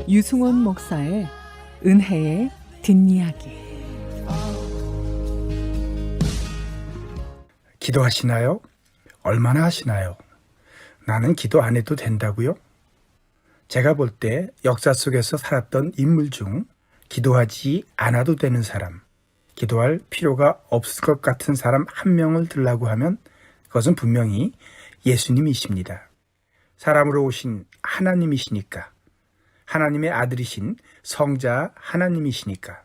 유승원 목사의 은혜의 뒷이야기. 기도하시나요? 얼마나 하시나요? 나는 기도 안 해도 된다고요? 제가 볼 때 역사 속에서 살았던 인물 중 기도하지 않아도 되는 사람, 기도할 필요가 없을 것 같은 사람 한 명을 들라고 하면 그것은 분명히 예수님이십니다. 사람으로 오신 하나님이시니까, 하나님의 아들이신 성자 하나님이시니까.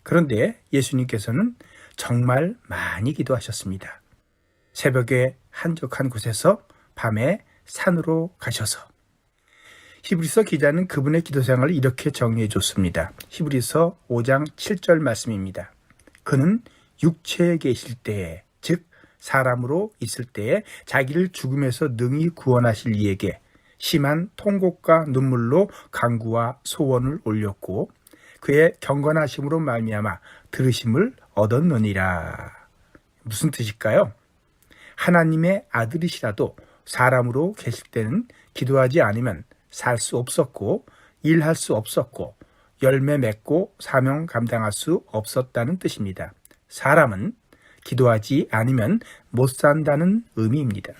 그런데 예수님께서는 정말 많이 기도하셨습니다. 새벽에 한적한 곳에서 밤에 산으로 가셔서. 히브리서 기자는 그분의 기도 생활을 이렇게 정리해 줬습니다. 히브리서 5장 7절 말씀입니다. 그는 육체에 계실 때에, 즉 사람으로 있을 때에 자기를 죽음에서 능히 구원하실 이에게 심한 통곡과 눈물로 간구와 소원을 올렸고 그의 경건하심으로 말미암아 들으심을 얻었느니라. 무슨 뜻일까요? 하나님의 아들이시라도 사람으로 계실 때는 기도하지 않으면 살 수 없었고 일할 수 없었고 열매 맺고 사명 감당할 수 없었다는 뜻입니다. 사람은 기도하지 않으면 못 산다는 의미입니다.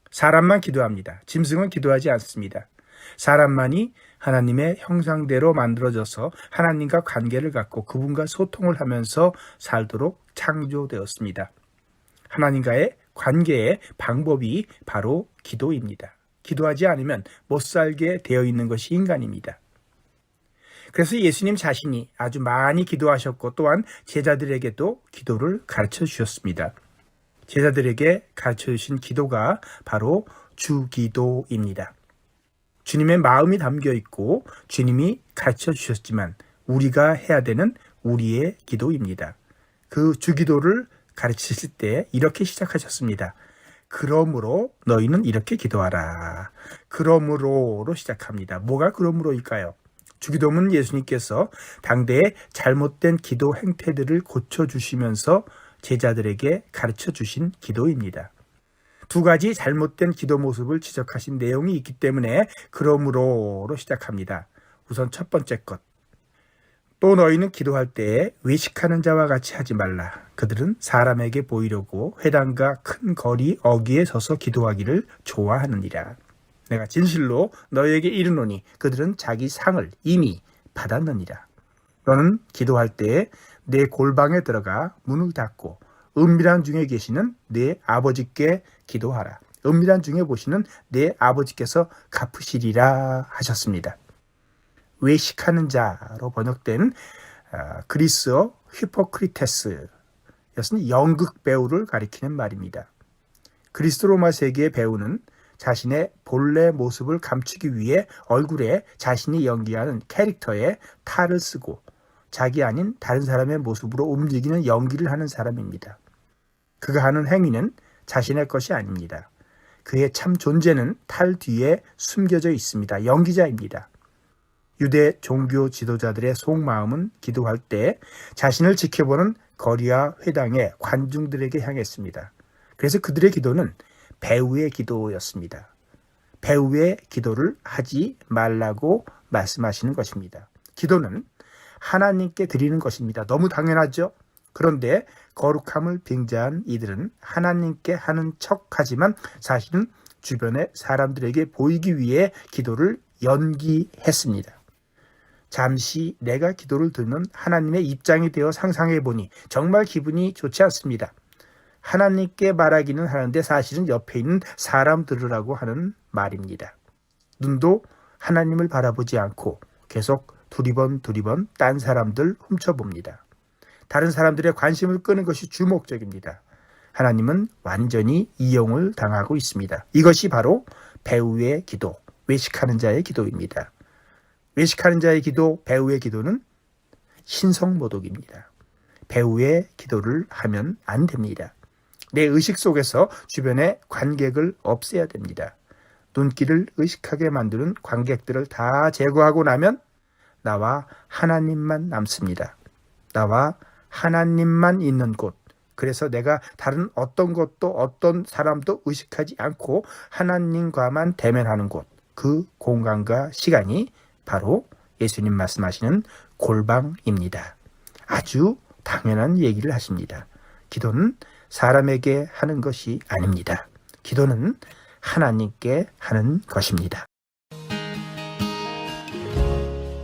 사람만 기도합니다. 짐승은 기도하지 않습니다. 사람만이 하나님의 형상대로 만들어져서 하나님과 관계를 갖고 그분과 소통을 하면서 살도록 창조되었습니다. 하나님과의 관계의 방법이 바로 기도입니다. 기도하지 않으면 못 살게 되어 있는 것이 인간입니다. 그래서 예수님 자신이 아주 많이 기도하셨고 또한 제자들에게도 기도를 가르쳐 주셨습니다. 제자들에게 가르쳐 주신 기도가 바로 주기도입니다. 주님의 마음이 담겨 있고 주님이 가르쳐 주셨지만 우리가 해야 되는 우리의 기도입니다. 그 주기도를 가르치실 때 이렇게 시작하셨습니다. 그러므로 너희는 이렇게 기도하라. 그러므로로 시작합니다. 뭐가 그러므로일까요? 주기도문 예수님께서 당대의 잘못된 기도 행태들을 고쳐주시면서 제자들에게 가르쳐 주신 기도입니다. 두 가지 잘못된 기도 모습을 지적하신 내용이 있기 때문에 그러므로로 시작합니다. 우선 첫 번째 것. 또 너희는 기도할 때에 외식하는 자와 같이 하지 말라. 그들은 사람에게 보이려고 회당과 큰 거리 어귀에 서서 기도하기를 좋아하느니라. 내가 진실로 너희에게 이르노니 그들은 자기 상을 이미 받았느니라. 너는 기도할 때에 내 골방에 들어가 문을 닫고 은밀한 중에 계시는 내 아버지께 기도하라. 은밀한 중에 보시는 내 아버지께서 갚으시리라 하셨습니다. 외식하는 자로 번역된 그리스어 히포크리테스였으니 연극 배우를 가리키는 말입니다. 그리스 로마 세계의 배우는 자신의 본래 모습을 감추기 위해 얼굴에 자신이 연기하는 캐릭터에 탈을 쓰고 자기 아닌 다른 사람의 모습으로 움직이는 연기를 하는 사람입니다. 그가 하는 행위는 자신의 것이 아닙니다. 그의 참 존재는 탈 뒤에 숨겨져 있습니다. 연기자입니다. 유대 종교 지도자들의 속마음은 기도할 때 자신을 지켜보는 거리와 회당의 관중들에게 향했습니다. 그래서 그들의 기도는 배우의 기도였습니다. 배우의 기도를 하지 말라고 말씀하시는 것입니다. 기도는 하나님께 드리는 것입니다. 너무 당연하죠? 그런데 거룩함을 빙자한 이들은 하나님께 하는 척하지만 사실은 주변의 사람들에게 보이기 위해 기도를 연기했습니다. 잠시 내가 기도를 듣는 하나님의 입장이 되어 상상해 보니 정말 기분이 좋지 않습니다. 하나님께 말하기는 하는데 사실은 옆에 있는 사람 들으라고 하는 말입니다. 눈도 하나님을 바라보지 않고 계속 두리번 딴 사람들 훔쳐봅니다. 다른 사람들의 관심을 끄는 것이 주 목적입니다. 하나님은 완전히 이용을 당하고 있습니다. 이것이 바로 배우의 기도, 외식하는 자의 기도입니다. 외식하는 자의 기도, 배우의 기도는 신성모독입니다. 배우의 기도를 하면 안 됩니다. 내 의식 속에서 주변의 관객을 없애야 됩니다. 눈길을 의식하게 만드는 관객들을 다 제거하고 나면 나와 하나님만 남습니다. 나와 하나님만 있는 곳. 그래서 내가 다른 어떤 것도 어떤 사람도 의식하지 않고 하나님과만 대면하는 곳. 그 공간과 시간이 바로 예수님 말씀하시는 골방입니다. 아주 당연한 얘기를 하십니다. 기도는 사람에게 하는 것이 아닙니다. 기도는 하나님께 하는 것입니다.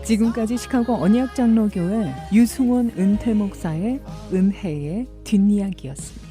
지금까지 시카고 언약장로교회 유승원 은퇴 목사의 은혜의 뒷이야기였습니다.